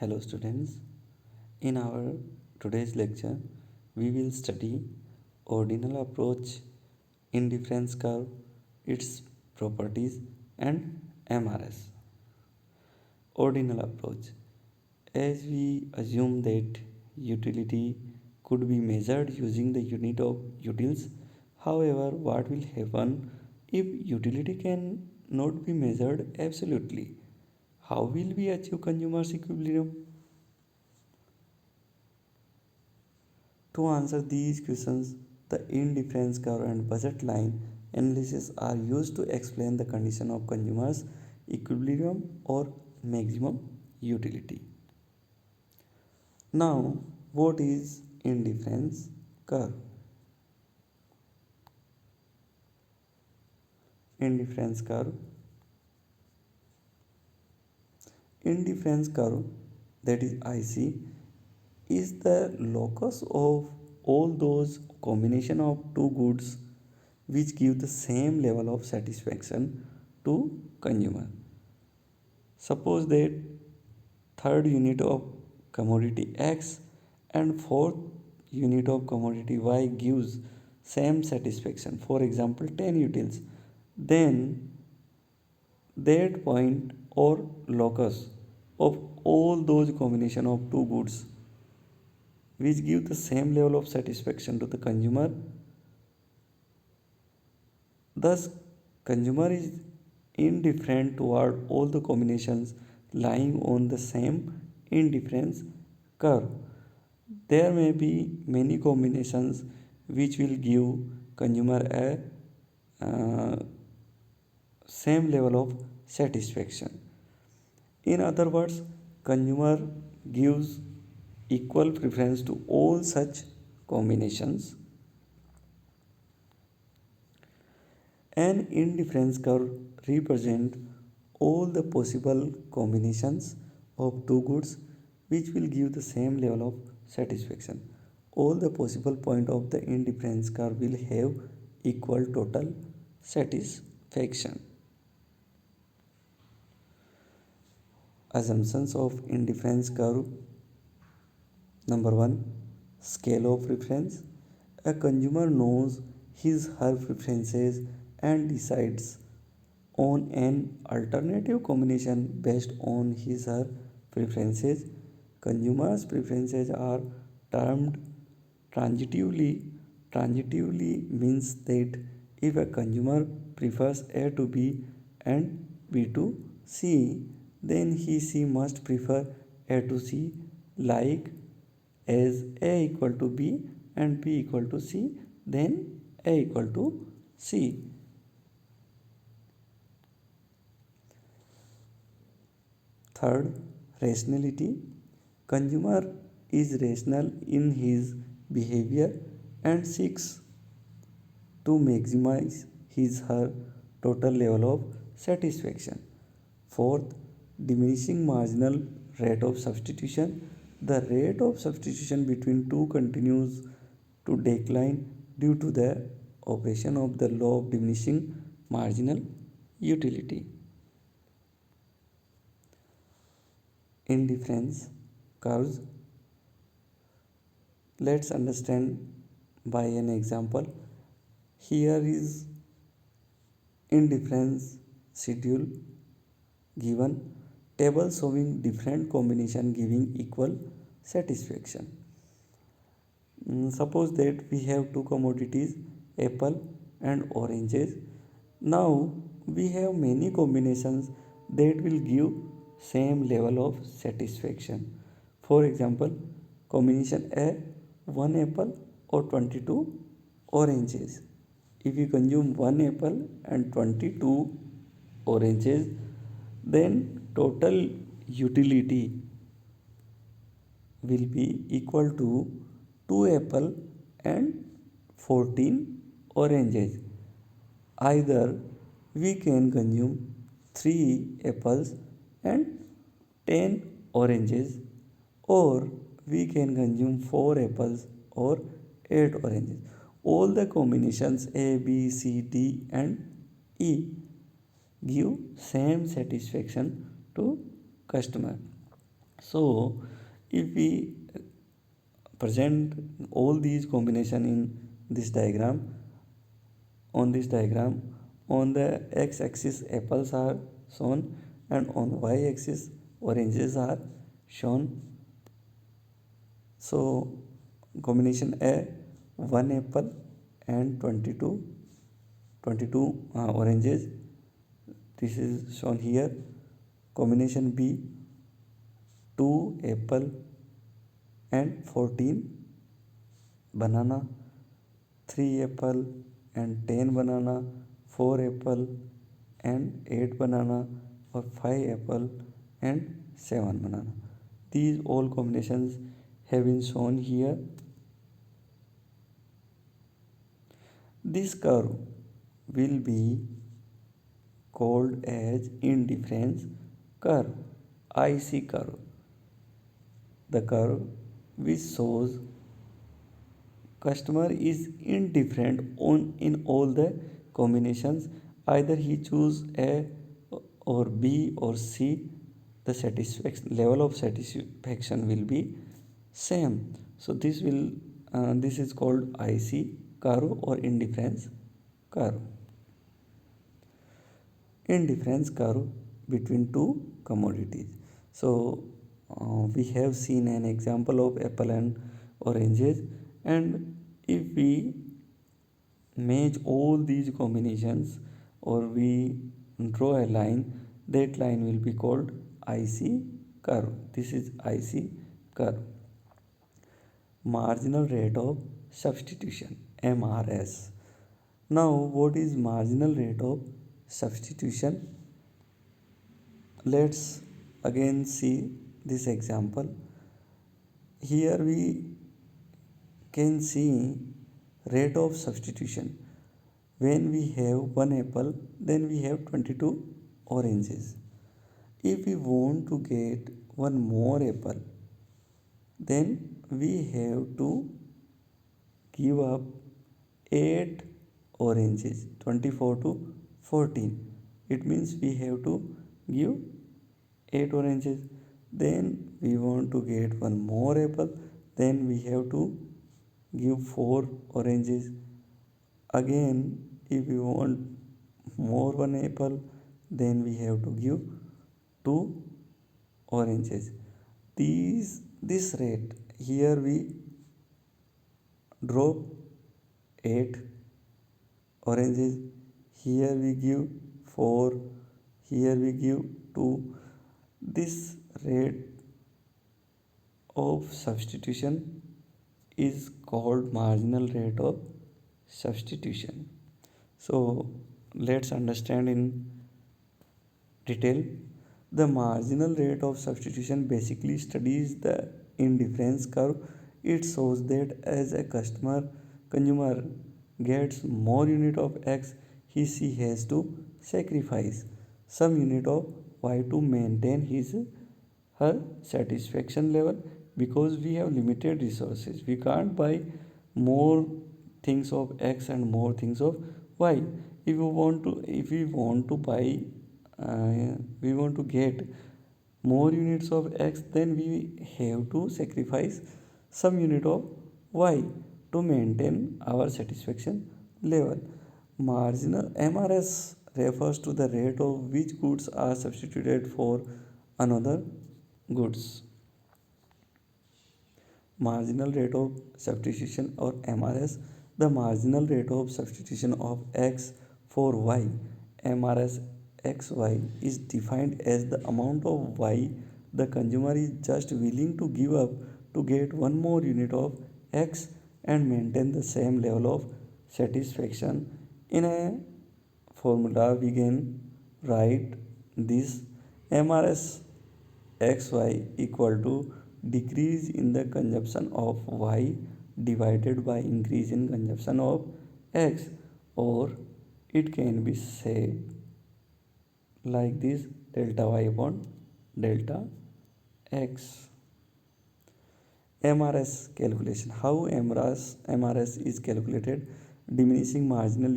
Hello students, in our today's lecture we will study ordinal approach, indifference curve, its properties and MRS. Ordinal approach. As we assume that utility could be measured using the unit of utils, however, what will happen if utility can not be measured absolutely? How will we achieve consumer's equilibrium? To answer these questions, the indifference curve and budget line analysis are used to explain the condition of consumer's equilibrium or maximum utility. Now, what is indifference curve? Indifference curve. Indifference curve, that is IC, is the locus of all those combination of two goods which give the same level of satisfaction to consumer. Suppose that third unit of commodity X and fourth unit of commodity Y gives same satisfaction, for example 10 utils, then that point or locus of all those combination of two goods which give the same level of satisfaction to the consumer. Thus, consumer is indifferent toward all the combinations lying on the same indifference curve. There may be many combinations which will give consumer a same level of satisfaction. In other words, consumer gives equal preference to all such combinations. An indifference curve represents all the possible combinations of two goods which will give the same level of satisfaction. All the possible points of the indifference curve will have equal total satisfaction. Assumptions of indifference curve. Number 1. Scale of preference. A consumer knows his/her preferences and decides on an alternative combination based on his/her preferences. Consumers' preferences are termed transitively. Transitively means that if a consumer prefers A to B and B to C, then he/she must prefer A to C, like as A equal to B and B equal to C, then A equal to C. Third, rationality. Consumer is rational in his behavior and seeks to maximize his/her total level of satisfaction. Fourth, diminishing marginal rate of substitution. The rate of substitution between two continues to decline due to the operation of the law of diminishing marginal utility. Indifference curves. Let's understand by an example. Here is indifference schedule given, table showing different combination giving equal satisfaction. Suppose that we have two commodities, apple and oranges. Now we have many combinations that will give same level of satisfaction. For example, combination A, 1 apple or 22 oranges. If we consume 1 apple and 22 oranges, then total utility will be equal to 2 apple and 14 oranges. Either we can consume 3 apples and 10 oranges, or we can consume 4 apples or 8 oranges. All the combinations A, B, C, D and E give same satisfaction to customer. So if we present all these combination in this diagram, on this diagram, on the x-axis apples are shown and on y-axis oranges are shown. So combination A, 1 apple and 22 oranges, this is shown here. Combination B, 2 apple and 14 banana, 3 apple and 10 banana, 4 apple and 8 banana, or 5 apple and 7 banana. These all combinations have been shown here. This curve will be called as indifference curve, IC curve. The curve which shows customer is indifferent on in all the combinations, either he choose A or B or C, the satisfaction level of satisfaction will be same. So this is called IC curve or indifference curve. Indifference curve between two commodities. So we have seen an example of apple and oranges, and if we match all these combinations or we draw a line, that line will be called IC curve. This is IC curve. Marginal rate of substitution, MRS. Now what is marginal rate of substitution? Let's again see this example. Here we can see rate of substitution. When we have 1 apple, then we have 22 oranges. If we want to get one more apple, then we have to give up 8 oranges, 24 to 14. It means we have to give 8 oranges. Then we want to get one more apple, then we have to give 4 oranges. Again, if we want more one apple, then we have to give 2 oranges. This rate, here we drop 8 oranges, here we give 4, here we give 2. This rate of substitution is called marginal rate of substitution. So let's understand in detail. The marginal rate of substitution basically studies the indifference curve. It shows that as a consumer gets more unit of X, she has to sacrifice some unit of Y to maintain her satisfaction level, because we have limited resources. We can't buy more things of X and more things of Y. If we want to buy we want to get more units of X, then we have to sacrifice some unit of Y to maintain our satisfaction level. Marginal MRS refers to the rate of which goods are substituted for another goods. Marginal rate of substitution or MRS, the marginal rate of substitution of X for Y, MRS XY, is defined as the amount of Y the consumer is just willing to give up to get one more unit of X and maintain the same level of satisfaction. In a formula, we can write this: MRS XY equal to decrease in the consumption of Y divided by increase in consumption of X, or it can be said like this: delta Y upon delta X. MRS calculation. How MRS is calculated? Diminishing marginal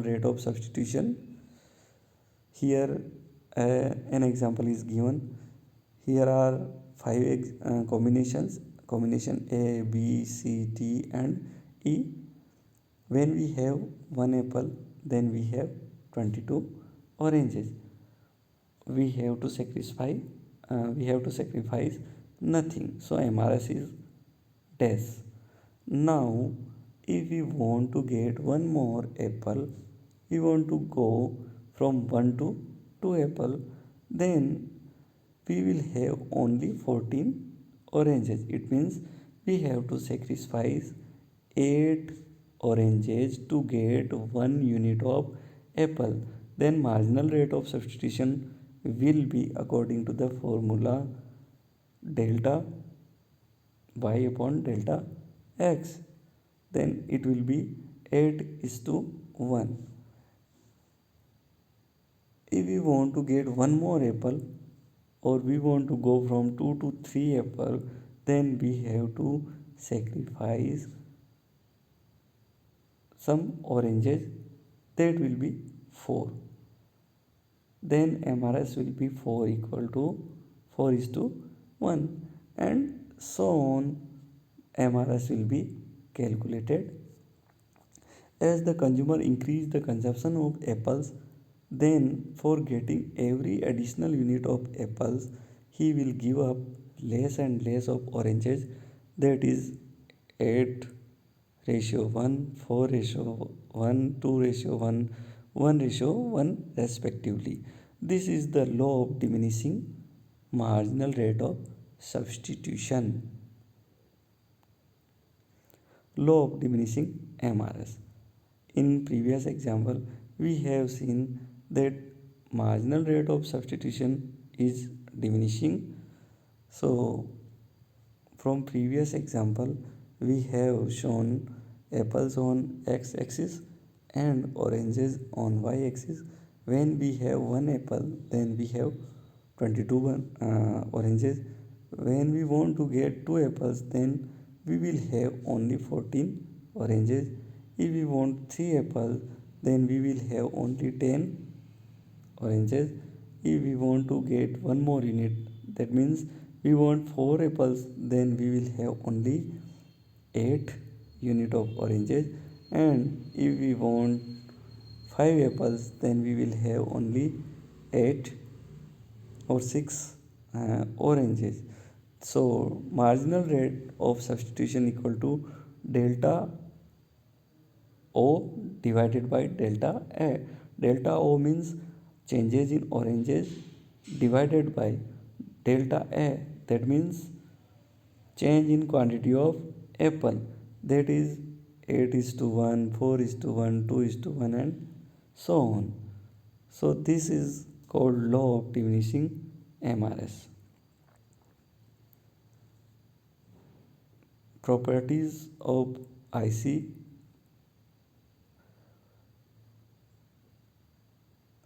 rate of substitution. Here an example is given. Here are five combinations: combination A, B, C, D, and E. When we have one apple, then we have 22 oranges. We have to sacrifice nothing. So MRS is dash. Now, if we want to get one more apple, we want to go from 1 to 2 apple, then we will have only 14 oranges. It means we have to sacrifice 8 oranges to get 1 unit of apple. Then marginal rate of substitution will be according to the formula delta y upon delta x. Then it will be 8 is to 1. If we want to get one more apple, or we want to go from 2 to 3 apple, then we have to sacrifice some oranges, that will be 4. Then MRS will be 4 equal to 4 is to 1, and so on. MRS will be calculated. As the consumer increase the consumption of apples, then for getting every additional unit of apples, he will give up less and less of oranges. That is 8 ratio 1, 4 ratio 1, 2 ratio 1, 1 ratio 1 respectively. This is the law of diminishing marginal rate of substitution. Law of diminishing MRS. In previous example, we have seen that marginal rate of substitution is diminishing. So, from previous example, we have shown apples on x-axis and oranges on y-axis. When we have one apple, then we have 22 oranges. When we want to get two apples, then we will have only 14 oranges. If we want 3 apples, then we will have only 10 oranges. If we want to get one more unit, that means we want 4 apples, then we will have only 8 unit of oranges. And if we want 5 apples, then we will have only 8 or 6 oranges. So marginal rate of substitution equal to delta O divided by delta A. Delta O means changes in oranges divided by delta A, that means change in quantity of apple, that is 8 is to 1, 4 is to 1, 2 is to 1, and so on. So this is called law of diminishing MRS. Properties of IC.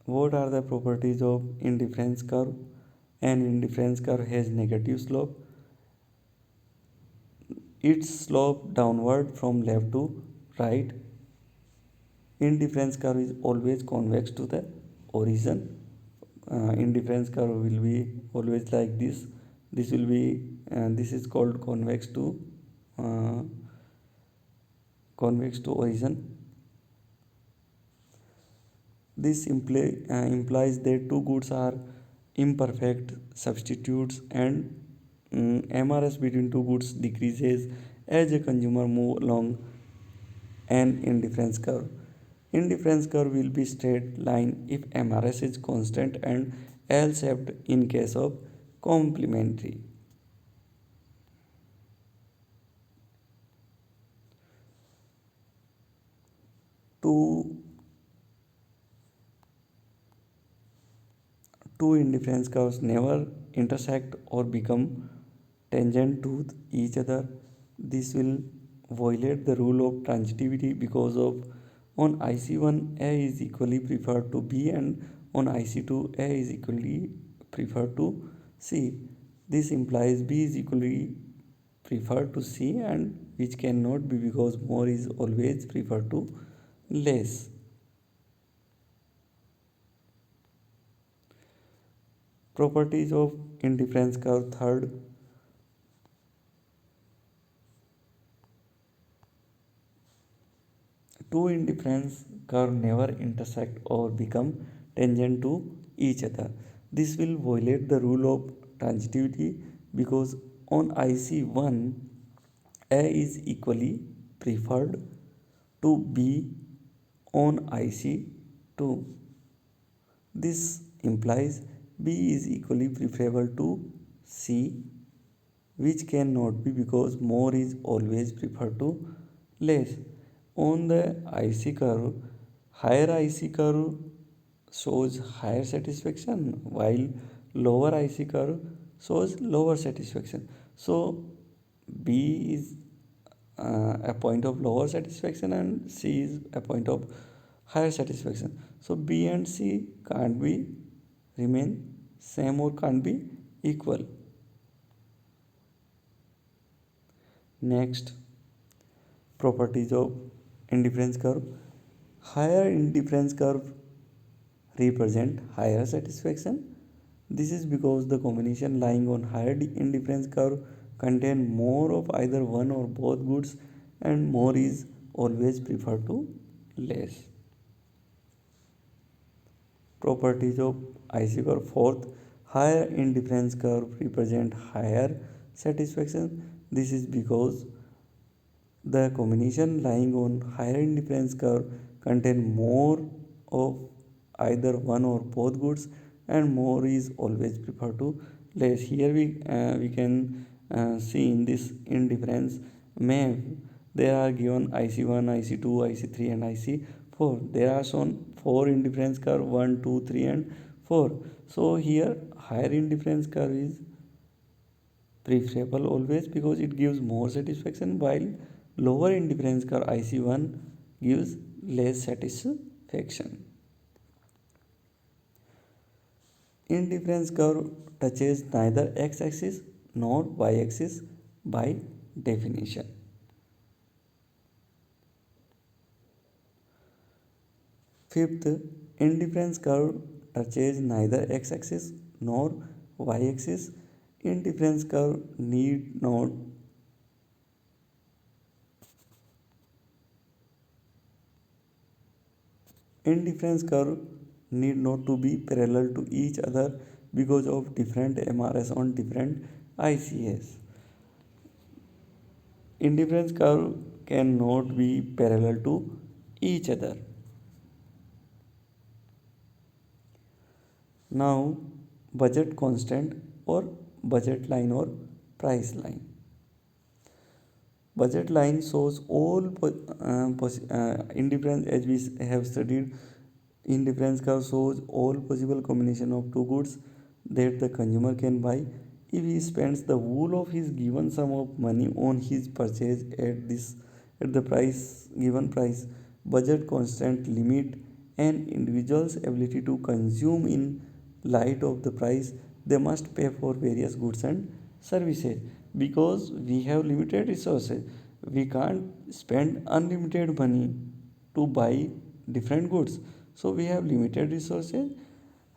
What are the properties of indifference curve? An indifference curve has negative slope. Its slope downward from left to right. Indifference curve is always convex to the origin. Indifference curve will be always like this. This will be this is called convex to origin. This implies that two goods are imperfect substitutes, and MRS between two goods decreases as a consumer move along an indifference curve. Indifference curve will be straight line if MRS is constant and L-shaped in case of complementary. Two indifference curves never intersect or become tangent to each other. This will violate the rule of transitivity because of on IC1 A is equally preferred to B, and on IC2 A is equally preferred to C. This implies B is equally preferred to C, and which cannot be because more is always preferred to less. Properties of indifference curve. Third, two indifference curve never intersect or become tangent to each other. This will violate the rule of transitivity because on IC1 A is equally preferred to B on IC2. This implies B is equally preferable to C, which cannot be because more is always preferred to less. On the IC curve, higher IC curve shows higher satisfaction while lower IC curve shows lower satisfaction. So B is a point of lower satisfaction and C is a point of higher satisfaction. So B and C can't be remain same or can't be equal. Next, properties of indifference curve. Higher indifference curve represent higher satisfaction. This is because the combination lying on higher indifference curve contain more of either one or both goods and more is always preferred to less. Properties of IC curve. Fourth, higher indifference curve represent higher satisfaction. This is because the combination lying on higher indifference curve contain more of either one or both goods and more is always preferred to less. Here we can see in this indifference map there are given IC1, IC2, IC3 and IC4. There are shown 4 indifference curve 1, 2, 3 and 4. So here higher indifference curve is preferable always because it gives more satisfaction while lower indifference curve IC1 gives less satisfaction. Indifference curve touches neither x-axis nor y-axis by definition. Fifth, indifference curve touches neither x-axis nor y-axis. Indifference curve need not to be parallel to each other because of different MRS on different ICS. Indifference curve cannot be parallel to each other. Now, budget constant or budget line or price line. Budget line shows all indifference, as we have studied. Indifference curve shows all possible combination of two goods that the consumer can buy if he spends the whole of his given sum of money on his purchase at the price given price. Budget constant limit an individual's ability to consume in light of the price they must pay for various goods and services. Because we have limited resources, we can't spend unlimited money to buy different goods. So we have limited resources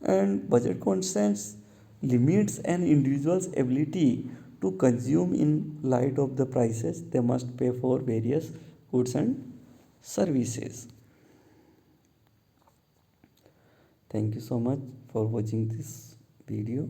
and budget constraints limits an individual's ability to consume in light of the prices they must pay for various goods and services. Thank you so much for watching this video.